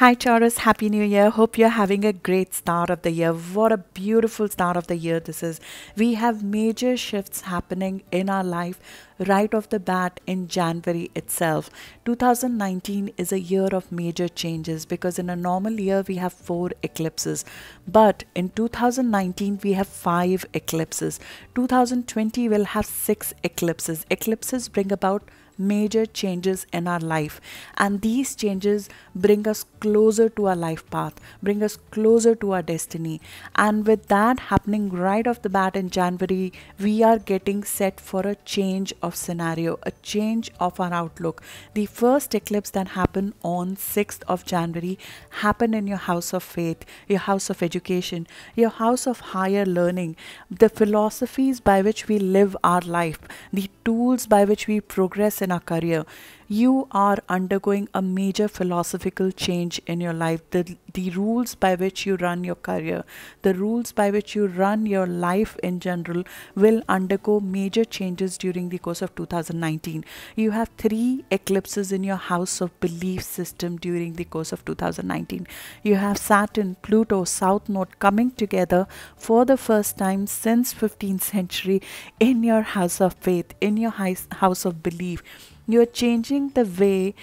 Hi Taurus, Happy New Year. Hope you're having a great start of the year. What a beautiful start of the year this is. We have major shifts happening in our life right off the bat in January itself. 2019 is a year of major changes because in a normal year we have 4 eclipses. But in 2019 we have 5 eclipses. 2020 will have 6 eclipses. Eclipses bring about major changes in our life, and these changes bring us closer to our life path, bring us closer to our destiny. And with that happening right off the bat in January, we are getting set for a change of scenario, a change of our outlook. The first eclipse that happened on 6th of January happened in your house of faith, your house of education, your house of higher learning, the philosophies by which we live our life, the tools by which we progress in our career. You are undergoing a major philosophical change in your life. The rules by which you run your career, the rules by which you run your life in general will undergo major changes during the course of 2019. You have 3 eclipses in your house of belief system during the course of 2019. You have Saturn, Pluto, South Node coming together for the first time since 15th century in your house of faith, in your house of belief. You're changing the way,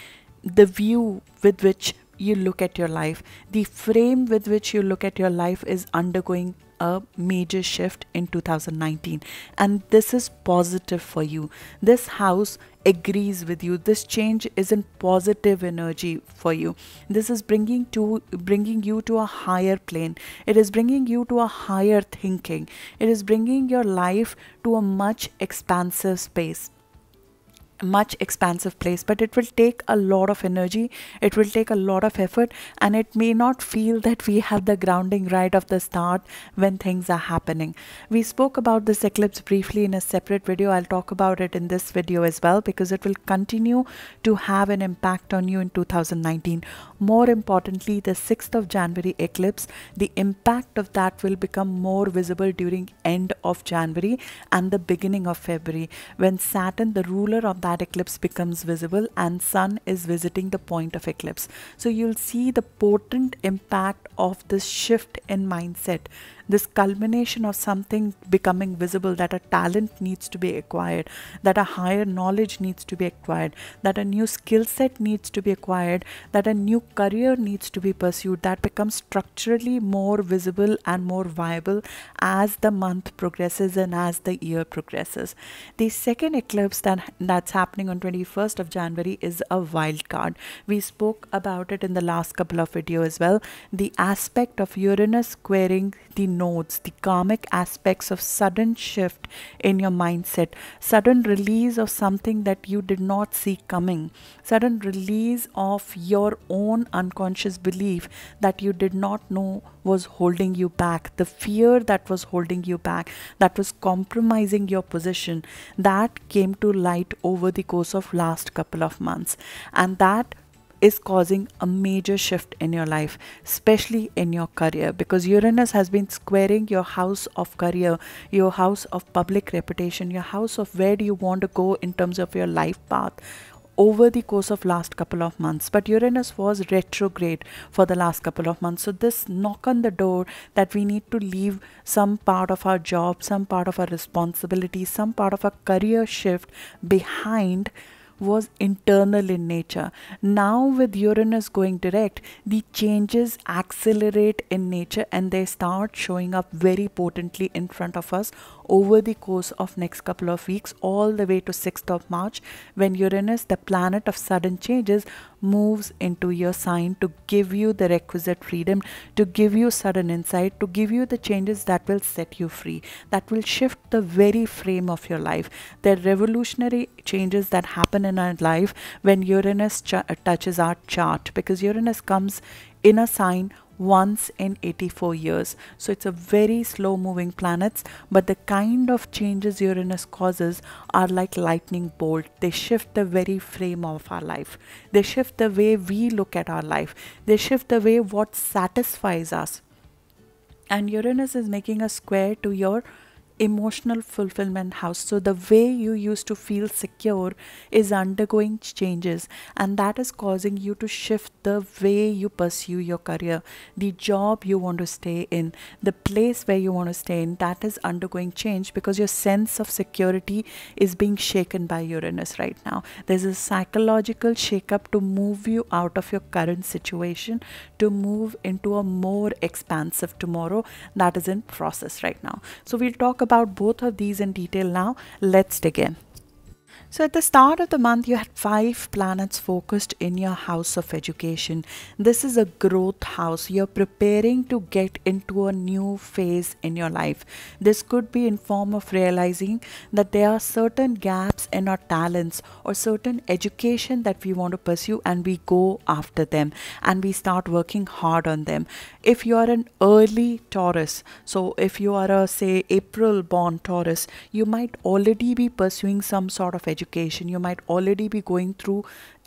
the view with which you look at your life. The frame with which you look at your life is undergoing a major shift in 2019, and this is positive for you. This house agrees with you. This change is in positive energy for you. This is bringing you to a higher plane. It is bringing you to a higher thinking. It is bringing your life to a much expansive space, much expansive place. But it will take a lot of energy, it will take a lot of effort, and it may not feel that we have the grounding right off the start when things are happening. We spoke about this eclipse briefly in a separate video. I'll talk about it in this video as well because it will continue to have an impact on you in 2019. More importantly, the 6th of January eclipse, the impact of that will become more visible during end of January and the beginning of February, when Saturn, the ruler of that eclipse, becomes visible and Sun is visiting the point of eclipse. So you'll see the potent impact of this shift in mindset, this culmination of something becoming visible, that a talent needs to be acquired, that a higher knowledge needs to be acquired, that a new skill set needs to be acquired, that a new career needs to be pursued. That becomes structurally more visible and more viable as the month progresses and as the year progresses. The second eclipse that's happening on 21st of January is a wild card. We spoke about it in the last couple of videos as well. The aspect of Uranus squaring the nodes, the karmic aspects of sudden shift in your mindset, sudden release of something that you did not see coming, sudden release of your own unconscious belief that you did not know was holding you back, the fear that was holding you back, that was compromising your position, that came to light over the course of last couple of months, and that is causing a major shift in your life, especially in your career, because Uranus has been squaring your house of career, your house of public reputation, your house of where do you want to go in terms of your life path over the course of last couple of months. But Uranus was retrograde for the last couple of months. So this knock on the door that we need to leave some part of our job, some part of our responsibility, some part of our career shift behind was internal in nature. Now with Uranus going direct, the changes accelerate in nature and they start showing up very potently in front of us over the course of next couple of weeks, all the way to 6th of March, when Uranus, the planet of sudden changes, moves into your sign to give you the requisite freedom, to give you sudden insight, to give you the changes that will set you free, that will shift the very frame of your life. The revolutionary changes that happen in our life when Uranus touches our chart, because Uranus comes in a sign once in 84 years. So it's a very slow moving planet, but the kind of changes Uranus causes are like lightning bolt. They shift the very frame of our life. They shift the way we look at our life. They shift the way what satisfies us. And Uranus is making a square to your emotional fulfillment house. So the way you used to feel secure is undergoing changes, and that is causing you to shift the way you pursue your career. The job you want to stay in, the place where you want to stay in, that is undergoing change because your sense of security is being shaken by Uranus right now. There's a psychological shakeup to move you out of your current situation, to move into a more expansive tomorrow that is in process right now. So we'll talk about both of these in detail now. Let's dig in. So at the start of the month, you had 5 planets focused in your house of education. This is a growth house. You're preparing to get into a new phase in your life. This could be in form of realizing that there are certain gaps in our talents or certain education that we want to pursue, and we go after them and we start working hard on them. If you are an early Taurus, so if you are a say April born Taurus, you might already be pursuing some sort of education. You might already be going through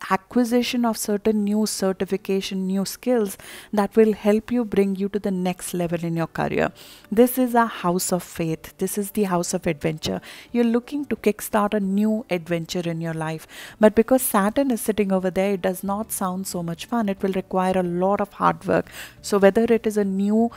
acquisition of certain new certification, new skills that will help you bring you to the next level in your career. This is a house of faith. This is the house of adventure. You're looking to kickstart a new adventure in your life. But because Saturn is sitting over there, it does not sound so much fun. It will require a lot of hard work. So whether it is a new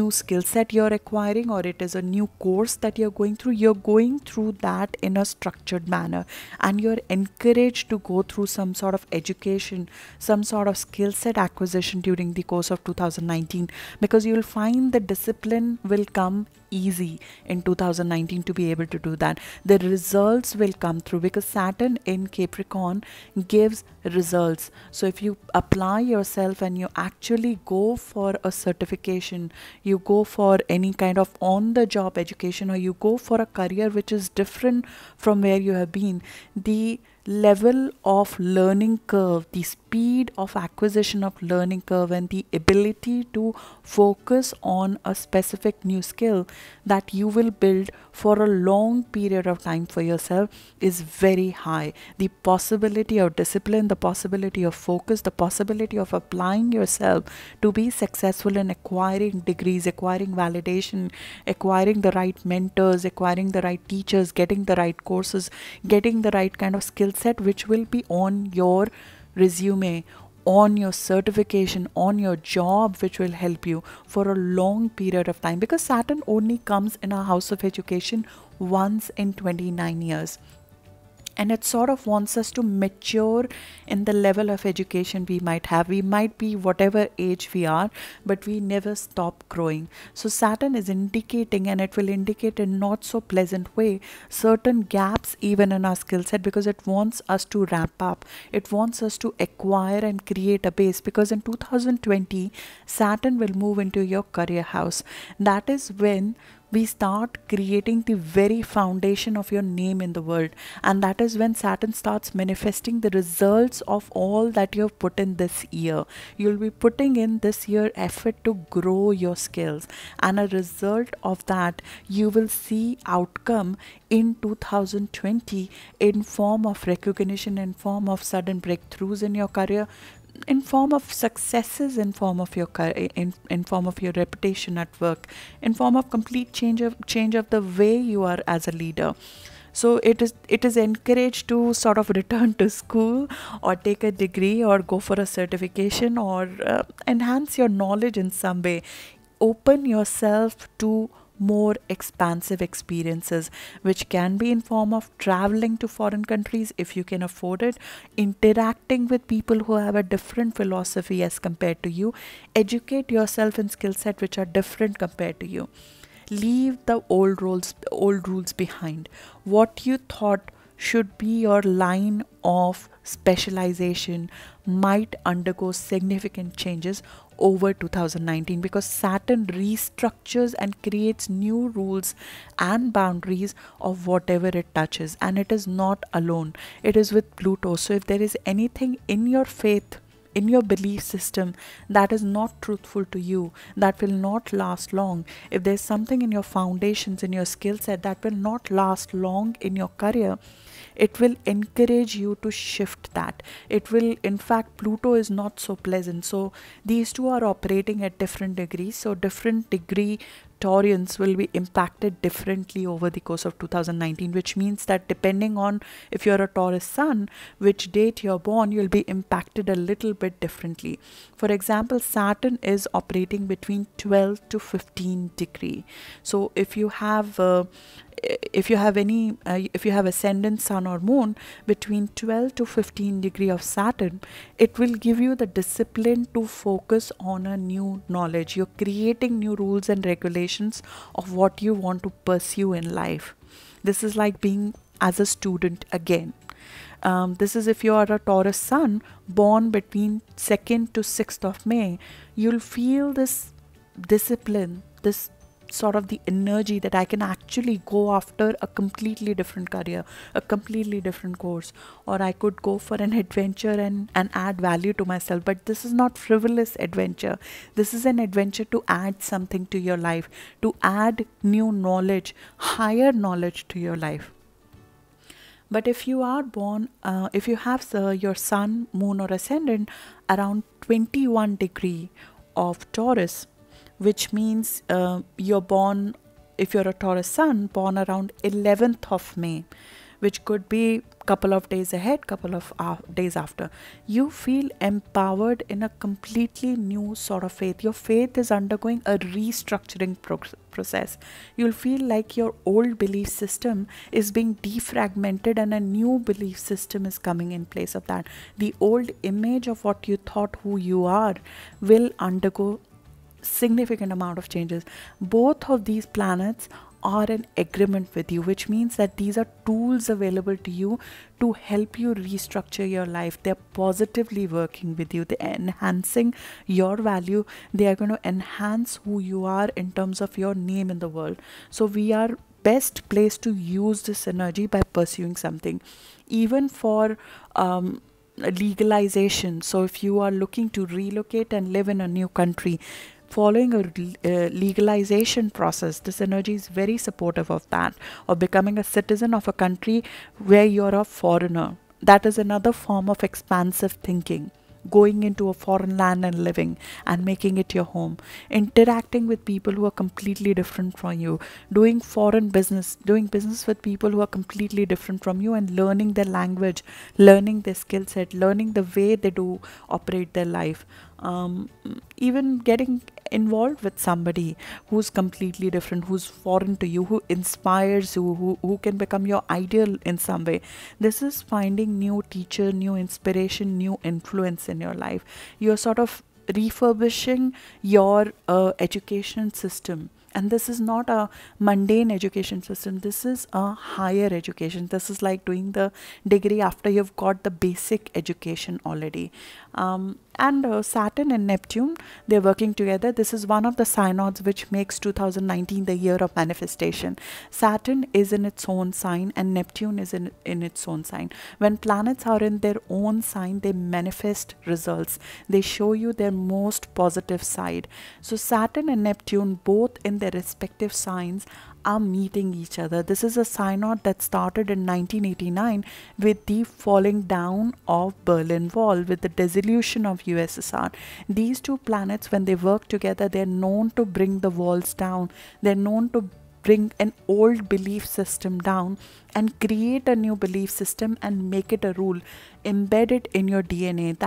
skill set you're acquiring, or it is a new course that you're going through that in a structured manner, and you're encouraged to go through some sort of education, some sort of skill set acquisition during the course of 2019, because you'll find the discipline will come easy in 2019 to be able to do that. The results will come through because Saturn in Capricorn gives results. So if you apply yourself and you actually go for a certification, you go for any kind of on the job education, or you go for a career which is different from where you have been, the level of learning curve, the speed of acquisition of learning curve, and the ability to focus on a specific new skill that you will build for a long period of time for yourself is very high. The possibility of discipline, the possibility of focus, the possibility of applying yourself to be successful in acquiring degrees, acquiring validation, acquiring the right mentors, acquiring the right teachers, getting the right courses, getting the right kind of skill set which will be on your resume, on your certification, on your job, which will help you for a long period of time, because Saturn only comes in our house of education once in 29 years. And it sort of wants us to mature in the level of education we might have. We might be whatever age we are, but we never stop growing. So Saturn is indicating, and it will indicate in not so pleasant way, certain gaps even in our skill set, because it wants us to ramp up. It wants us to acquire and create a base, because in 2020, Saturn will move into your career house. That is when we start creating the very foundation of your name in the world, and that is when Saturn starts manifesting the results of all that you have put in this year. You'll be putting in this year effort to grow your skills, and a result of that you will see outcome in 2020 in form of recognition, in form of sudden breakthroughs in your career, in form of successes, in form of your in form of your reputation at work, in form of complete change of the way you are as a leader. So it is encouraged to sort of return to school, or take a degree, or go for a certification, or enhance your knowledge in some way. Open yourself to more expansive experiences, which can be in form of traveling to foreign countries if you can afford it, interacting with people who have a different philosophy as compared to you, educate yourself in skill set which are different compared to you. Leave the old rules behind. What you thought should be your line of specialization might undergo significant changes over 2019, because Saturn restructures and creates new rules and boundaries of whatever it touches, and it is not alone. It is with Pluto. So if there is anything in your faith, in your belief system, that is not truthful to you, that will not last long, if there's something in your foundations, in your skill set that will not last long in your career, it will encourage you to shift that. It will, in fact, Pluto is not so pleasant. So these two are operating at different degrees. So different degree Taurians will be impacted differently over the course of 2019, which means that depending on if you're a Taurus sun, which date you're born, you'll be impacted a little bit differently. For example, Saturn is operating between 12 to 15 degree. So if you have if you have ascendant sun or moon between 12 to 15 degree of Saturn, it will give you the discipline to focus on a new knowledge. You're creating new rules and regulations of what you want to pursue in life. This is like being as a student again. This is if you are a Taurus sun born between 2nd to 6th of May, you'll feel this discipline, this sort of the energy that I can actually go after a completely different career, a completely different course, or I could go for an adventure and add value to myself. But this is not frivolous adventure. This is an adventure to add something to your life, to add new knowledge, higher knowledge to your life. But if you are born, if you have your sun, moon or ascendant around 21 degree of Taurus, which means you're born, if you're a Taurus sun, born around 11th of May, which could be couple of days ahead, couple of days after, you feel empowered in a completely new sort of faith. Your faith is undergoing a restructuring process. You'll feel like your old belief system is being defragmented and a new belief system is coming in place of that. The old image of what you thought who you are will undergo significant amount of changes. Both of these planets are in agreement with you, which means that these are tools available to you to help you restructure your life. They're positively working with you. They're enhancing your value. They are going to enhance who you are in terms of your name in the world. So we are best placed to use this energy by pursuing something, even for legalization. So if you are looking to relocate and live in a new country, following a legalization process, this energy is very supportive of that, or becoming a citizen of a country where you're a foreigner. That is another form of expansive thinking. Going into a foreign land and living and making it your home, interacting with people who are completely different from you, doing foreign business, doing business with people who are completely different from you, and learning their language, learning their skill set, learning the way they do operate their life. Even getting involved with somebody who's completely different, who's foreign to you, who inspires you, who can become your ideal in some way. This is finding new teacher, new inspiration, new influence in your life. You're sort of refurbishing your education system. And this is not a mundane education system. This is a higher education. This is like doing the degree after you've got the basic education already. And Saturn and Neptune, they're working together. This is one of the synods which makes 2019 the year of manifestation. Saturn is in its own sign and Neptune is in its own sign. When planets are in their own sign, they manifest results. They show you their most positive side. So Saturn and Neptune, both in their respective signs, are meeting each other. This is a synod that started in 1989 with the falling down of Berlin Wall, with the dissolution of USSR. These two planets, when they work together, they're known to bring the walls down. They're known to bring an old belief system down and create a new belief system and make it a rule, embed it in your DNA.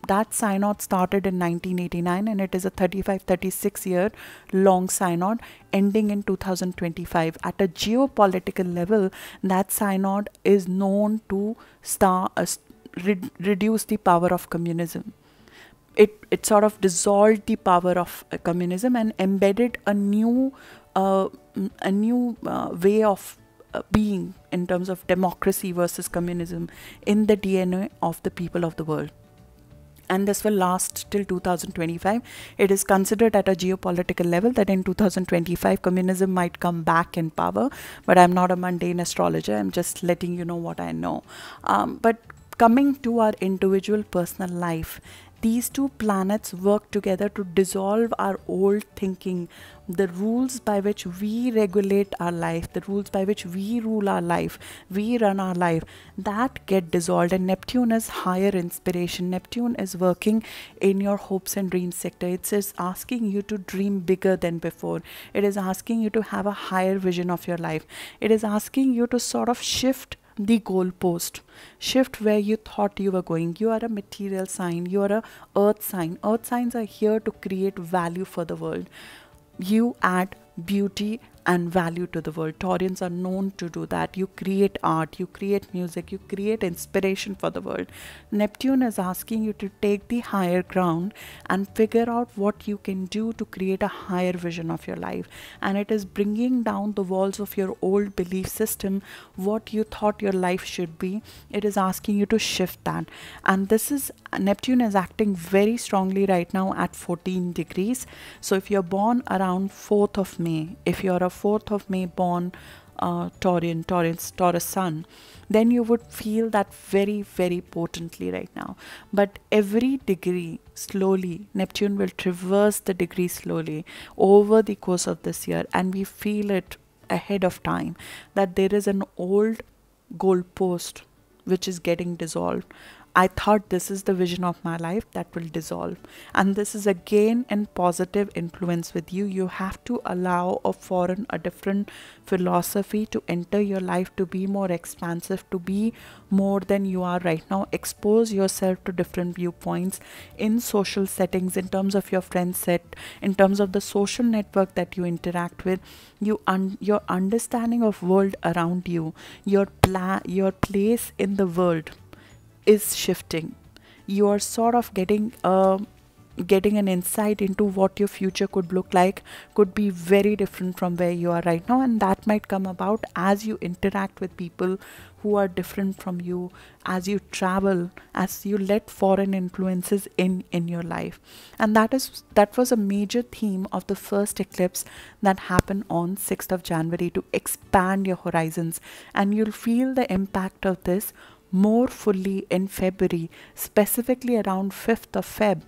That synod started in 1989 and it is a 35-36 year long synod ending in 2025. At a geopolitical level, that synod is known to reduce the power of communism. It sort of dissolved the power of communism and embedded a new way of being in terms of democracy versus communism in the DNA of the people of the world. And this will last till 2025. It is considered at a geopolitical level that in 2025 communism might come back in power, but I'm not a mundane astrologer. I'm just letting you know what I know. But coming to our individual personal life, these two planets work together to dissolve our old thinking, the rules by which we regulate our life, the rules by which we rule our life, we run our life, that get dissolved. And Neptune is higher inspiration. Neptune is working in your hopes and dreams sector. It's just asking you to dream bigger than before. It is asking you to have a higher vision of your life. It is asking you to sort of shift the goalpost, shift where you thought you were going. You are a material sign, you are a earth sign. Earth signs are here to create value for the world. You add beauty and value to the world. Taurians are known to do that. You create art, you create music, you create inspiration for the world. Neptune is asking you to take the higher ground and figure out what you can do to create a higher vision of your life. And it is bringing down the walls of your old belief system, what you thought your life should be. It is asking you to shift that. And this is, Neptune is acting very strongly right now at 14 degrees. So if you're born around 4th of May, if you're a 4th of May born Taurus sun, then you would feel that very, very potently right now. But every degree, slowly, Neptune will traverse the degree slowly over the course of this year, and we feel it ahead of time that there is an old goalpost which is getting dissolved. I thought this is the vision of my life that will dissolve. And this is again in positive influence with you. You have to allow a different philosophy to enter your life, to be more expansive, to be more than you are right now. Expose yourself to different viewpoints in social settings, in terms of your friend set, in terms of the social network that you interact with. Your understanding of world around you, your place in the world is shifting. You are sort of getting an insight into what your future could look like, could be very different from where you are right now, and that might come about as you interact with people who are different from you, as you travel, as you let foreign influences in your life. And that was a major theme of the first eclipse that happened on 6th of January, to expand your horizons. And you'll feel the impact of this more fully in February, specifically around 5th of Feb,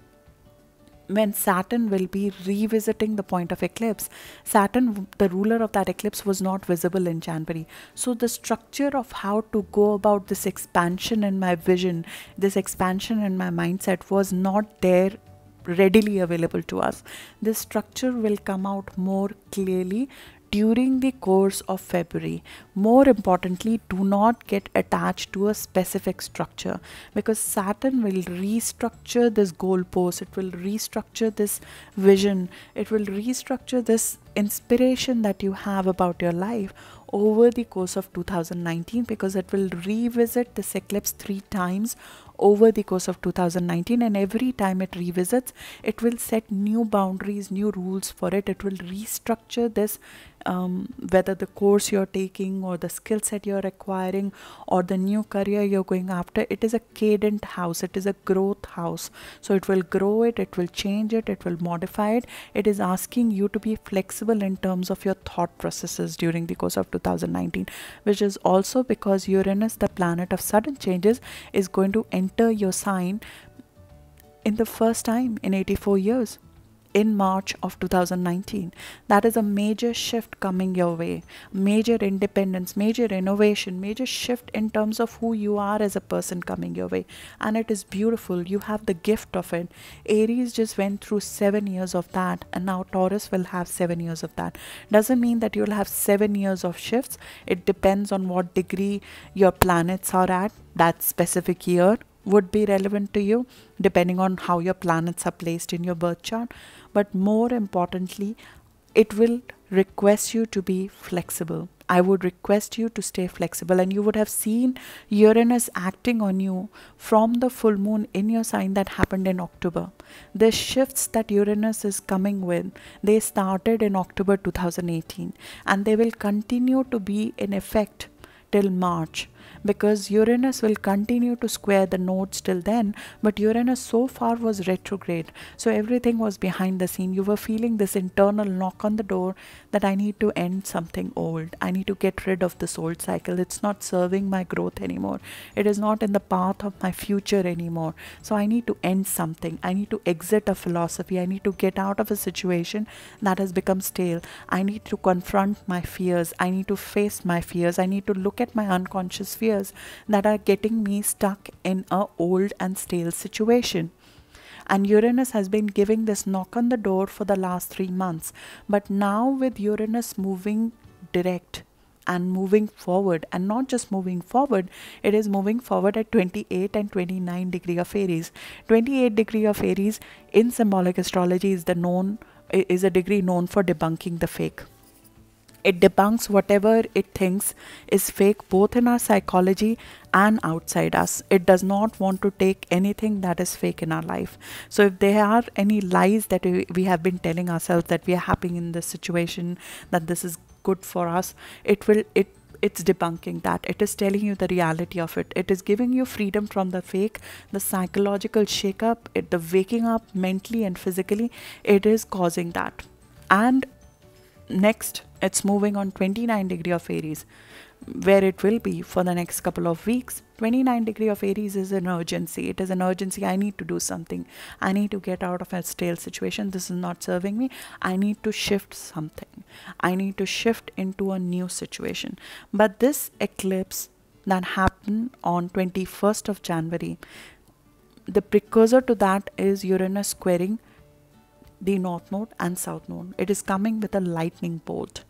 when Saturn will be revisiting the point of eclipse. Saturn, the ruler of that eclipse, was not visible in January. So the structure of how to go about this expansion in my vision, this expansion in my mindset, was not there readily available to us. This structure will come out more clearly during the course of February. More importantly, do not get attached to a specific structure, because Saturn will restructure this goalpost, it will restructure this vision, it will restructure this inspiration that you have about your life over the course of 2019, because it will revisit this eclipse 3 times over the course of 2019, and every time it revisits, it will set new boundaries, new rules for it. It will restructure this, whether the course you're taking or the skill set you're acquiring or the new career you're going after. It is a cadent house, it is a growth house. So it will grow it, it will change it, it will modify it. It is asking you to be flexible in terms of your thought processes during the course of 2019, which is also because Uranus, the planet of sudden changes, is going to enter your sign in the first time in 84 years. In March of 2019. That is a major shift coming your way, major independence, major innovation, major shift in terms of who you are as a person coming your way. And it is beautiful. You have the gift of it. Aries just went through 7 years of that, and now Taurus will have 7 years of that. Doesn't mean that you'll have 7 years of shifts. It depends on what degree your planets are at that specific year would be relevant to you, depending on how your planets are placed in your birth chart. But more importantly, it will request you to be flexible. I would request you to stay flexible. And you would have seen Uranus acting on you from the full moon in your sign that happened in October. The shifts that Uranus is coming with, they started in October 2018, and they will continue to be in effect till March. because Uranus will continue to square the nodes till then, but Uranus so far was retrograde. So everything was behind the scene. You were feeling this internal knock on the door that I need to end something old. I need to get rid of this old cycle. It's not serving my growth anymore. It is not in the path of my future anymore. So I need to end something. I need to exit a philosophy. I need to get out of a situation that has become stale. I need to confront my fears. I need to face my fears. I need to look at my unconscious fears that are getting me stuck in a old and stale situation. And Uranus has been giving this knock on the door for the last 3 months. But now with Uranus moving direct and moving forward, and not just moving forward, it is moving forward at 28 and 29 degree of Aries. 28 degree of Aries in symbolic astrology is a degree known for debunking the fake. It debunks whatever it thinks is fake, both in our psychology and outside us. It does not want to take anything that is fake in our life. So if there are any lies that we have been telling ourselves, that we are happy in this situation, that this is good for us, it's debunking that. It is telling you the reality of it. It is giving you freedom from the fake, the psychological shakeup, the waking up mentally and physically. It is causing that. And next, it's moving on 29 degree of Aries, where it will be for the next couple of weeks. 29 degree of Aries is an urgency. It is an urgency. I need to do something. I need to get out of a stale situation. This is not serving me. I need to shift something. I need to shift into a new situation. But this eclipse that happened on 21st of January, the precursor to that is Uranus squaring the north node and south node. It is coming with a lightning bolt.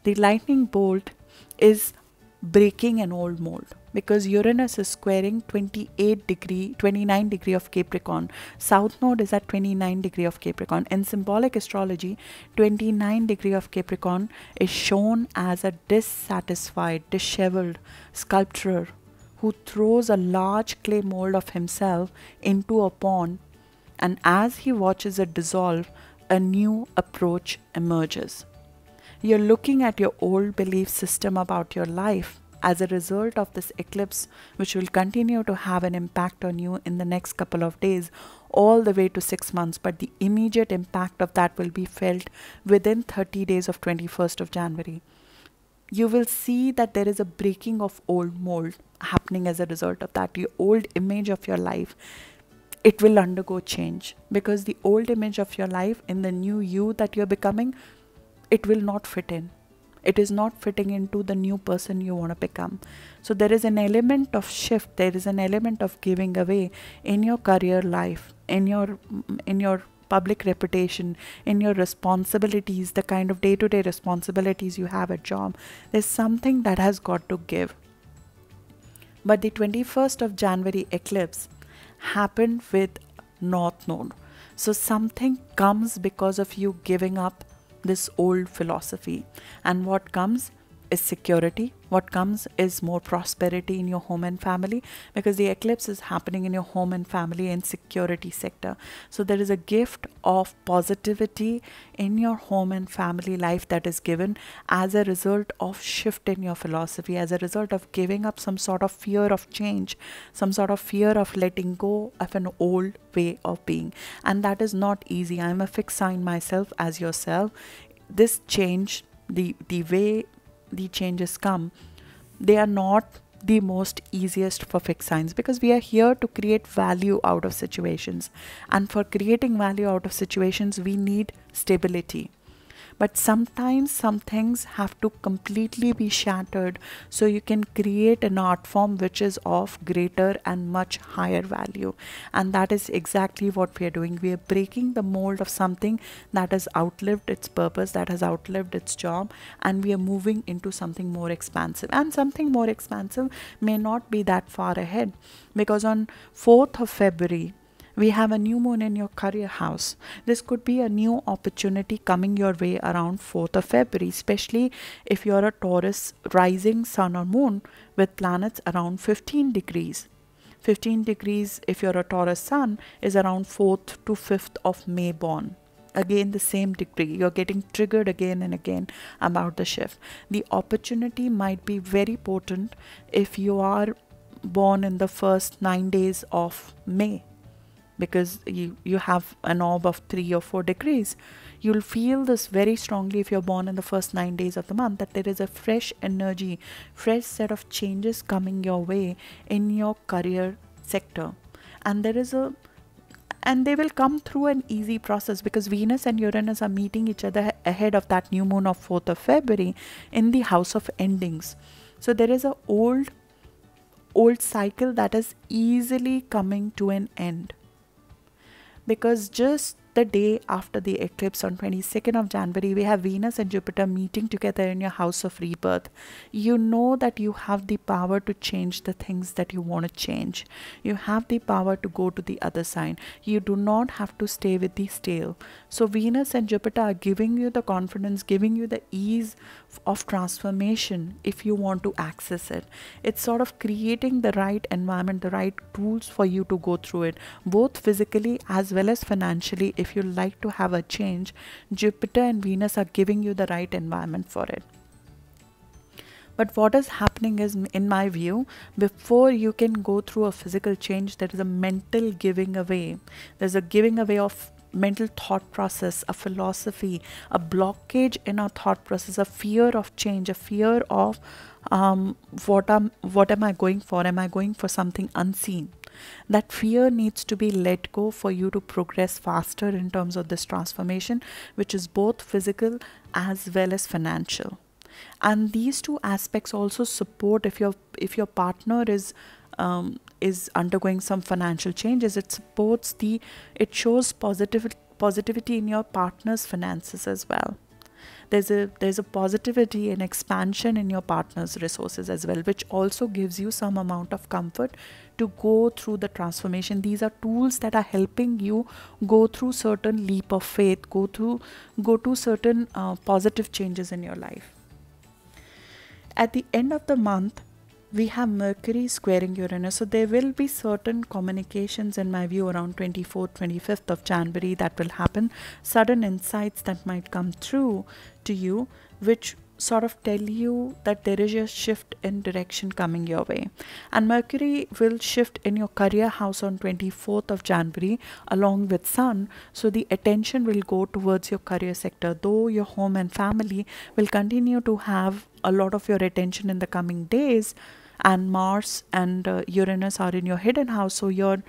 The lightning bolt is breaking an old mold, because Uranus is squaring 29 degree of Capricorn. South node is at 29 degree of Capricorn. In symbolic astrology, 29 degree of Capricorn is shown as a dissatisfied, disheveled sculptor who throws a large clay mold of himself into a pond, and as he watches it dissolve, a new approach emerges. You're looking at your old belief system about your life as a result of this eclipse, which will continue to have an impact on you in the next couple of days, all the way to 6 months. But the immediate impact of that will be felt within 30 days of 21st of January. You will see that there is a breaking of old mold happening as a result of that. Your old image of your life, it will undergo change, because the old image of your life in the new you that you're becoming, it will not fit in. It is not fitting into the new person you want to become. So there is an element of shift. There is an element of giving away in your career life, in your public reputation, in your responsibilities, the kind of day-to-day responsibilities you have at job. There's something that has got to give. But the 21st of January eclipse happened with North Node. So something comes because of you giving up this old philosophy. And what comes is security. What comes is more prosperity in your home and family, because the eclipse is happening in your home and family and security sector. So there is a gift of positivity in your home and family life that is given as a result of shift in your philosophy, as a result of giving up some sort of fear of change, some sort of fear of letting go of an old way of being. And that is not easy. I'm a fixed sign myself as yourself. This change, the way the changes come, they are not the most easiest for fixed signs, because we are here to create value out of situations, and for creating value out of situations we need stability. But sometimes some things have to completely be shattered so you can create an art form which is of greater and much higher value. And that is exactly what we are doing. We are breaking the mold of something that has outlived its purpose, that has outlived its job, and we are moving into something more expansive. And something more expansive may not be that far ahead, because on 4th of February, we have a new moon in your career house. This could be a new opportunity coming your way around 4th of February, especially if you're a Taurus rising sun or moon with planets around 15 degrees. 15 degrees if you're a Taurus sun is around 4th to 5th of May born. again the same degree. You're getting triggered again and again about the shift. The opportunity might be very potent if you are born in the first 9 days of May, because you have an orb of 3 or 4 degrees. You'll feel this very strongly if you're born in the first 9 days of the month, that there is a fresh energy, fresh set of changes coming your way in your career sector. And they will come through an easy process, because Venus and Uranus are meeting each other ahead of that new moon of 4th of February in the house of endings. So there is a old cycle that is easily coming to an end, because just the day after the eclipse on 22nd of January, we have Venus and Jupiter meeting together in your house of rebirth. You know that you have the power to change the things that you want to change. You have the power to go to the other side. You do not have to stay with the stale. So Venus and Jupiter are giving you the confidence, giving you the ease of transformation if you want to access it. It's sort of creating the right environment, the right tools for you to go through it, both physically as well as financially. If you like to have a change, Jupiter and Venus are giving you the right environment for it. But what is happening is, in my view, before you can go through a physical change, there is a mental giving away. There's a giving away of mental thought process, a philosophy, a blockage in our thought process, a fear of change, a fear of what am I going for? Am I going for something unseen? That fear needs to be let go for you to progress faster in terms of this transformation, which is both physical as well as financial. And these two aspects also support, if your partner is undergoing some financial changes, it shows positivity in your partner's finances as well. There's a positivity and expansion in your partner's resources as well, which also gives you some amount of comfort to go through the transformation. These are tools that are helping you go through certain leap of faith, go to certain positive changes in your life. At the end of the month, we have Mercury squaring Uranus. So there will be certain communications, in my view, around 24th, 25th of January that will happen. Sudden insights that might come through to you, which sort of tell you that there is a shift in direction coming your way. And Mercury will shift in your career house on 24th of January along with Sun. So the attention will go towards your career sector, though your home and family will continue to have a lot of your attention in the coming days. And Mars and Uranus are in your hidden house, so your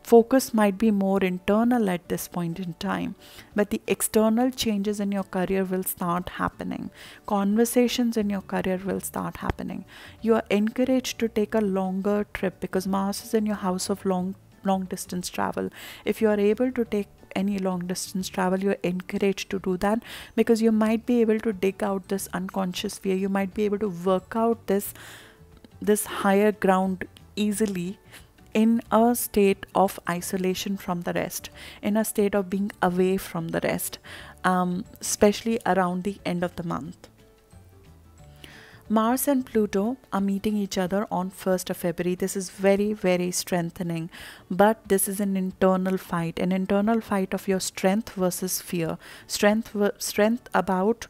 focus might be more internal at this point in time. But the external changes in your career will start happening. Conversations in your career will start happening. You are encouraged to take a longer trip, because Mars is in your house of long distance travel. If you are able to take any long distance travel, you're encouraged to do that, because you might be able to dig out this unconscious fear. You might be able to work out this higher ground easily in a state of isolation from the rest, in a state of being away from the rest, especially around the end of the month. Mars and Pluto are meeting each other on 1st of February. This is very, very strengthening, but this is an internal fight of your strength versus fear. Strength about,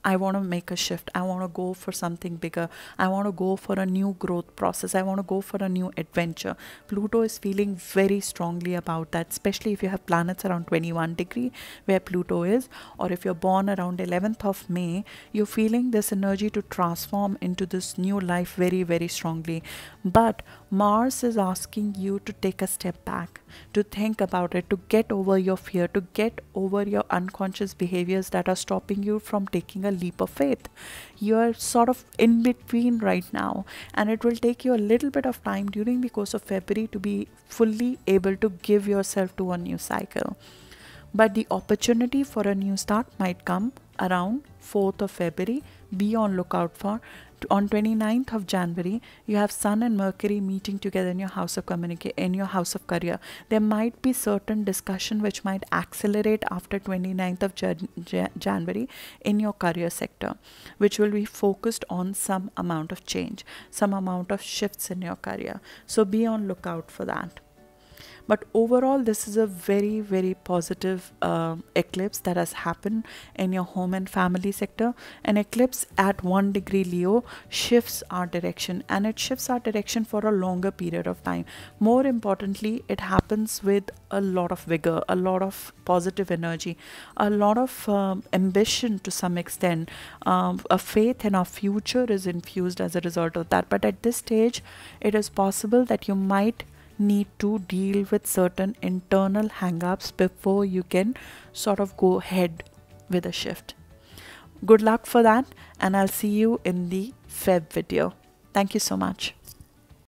I want to make a shift. I want to go for something bigger. I want to go for a new growth process. I want to go for a new adventure. Pluto is feeling very strongly about that, especially if you have planets around 21 degree where Pluto is, or if you're born around 11th of May, you're feeling this energy to transform into this new life very, very strongly. But Mars is asking you to take a step back, to think about it, to get over your fear, to get over your unconscious behaviors that are stopping you from taking a leap of faith. You're sort of in between right now, and it will take you a little bit of time during the course of February to be fully able to give yourself to a new cycle. But the opportunity for a new start might come around 4th of February. Be on lookout for. On 29th of January, you have Sun and Mercury meeting together in your house of in your house of career. There might be certain discussion which might accelerate after 29th of January in your career sector, which will be focused on some amount of change, some amount of shifts in your career. So be on lookout for that. But overall, this is a very positive eclipse that has happened in your home and family sector. An eclipse at 1 degree Leo shifts our direction, and it shifts our direction for a longer period of time. More importantly, it happens with a lot of vigor, a lot of positive energy, a lot of ambition to some extent. A faith in our future is infused as a result of that. But at this stage, it is possible that you might need to deal with certain internal hang-ups before you can sort of go ahead with a shift. Good luck for that, and I'll see you in the Feb video. Thank you so much.